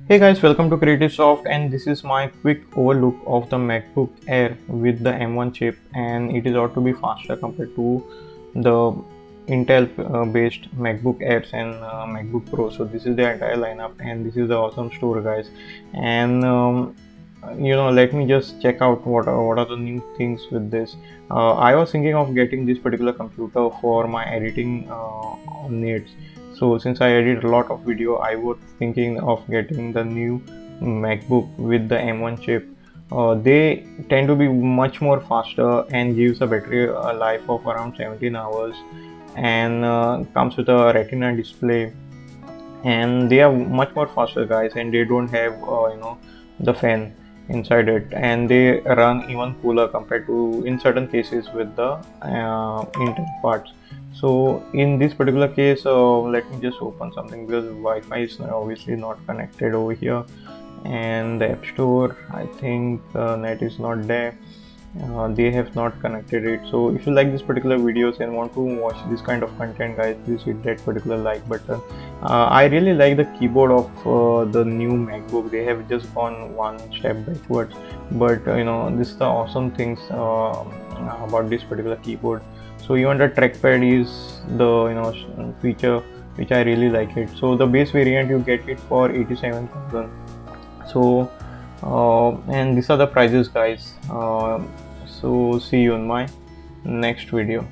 Hey guys, welcome to Creative Soft, and this is my quick overlook of the MacBook Air with the M1 chip, and it is ought to be faster compared to the Intel based MacBook Airs and MacBook Pro. So this is the entire lineup, and this is the awesome store, guys. And let me just check out what are the new things with this. I was thinking of getting this particular computer for my editing needs. So since I edit a lot of video, I was thinking of getting the new MacBook with the M1 chip. They tend to be much more faster and gives a battery life of around 17 hours, and comes with a retina display, and they are much more faster, guys, and they don't have the fan inside it, and they run even cooler compared to in certain cases with the Intel parts. So in this particular case, let me just open something because Wi-Fi is obviously not connected over here, and the App Store, I think net is not there. They have not connected it. So if you like this particular videos and want to watch this kind of content, guys, please hit that particular like button. I really like the keyboard of the new MacBook. They have just gone one step backwards, but this is the awesome things about this particular keyboard. So even the trackpad is the feature which I really like it. So the base variant you get it for 87,000. So and these are the prices, guys. So see you in my next video.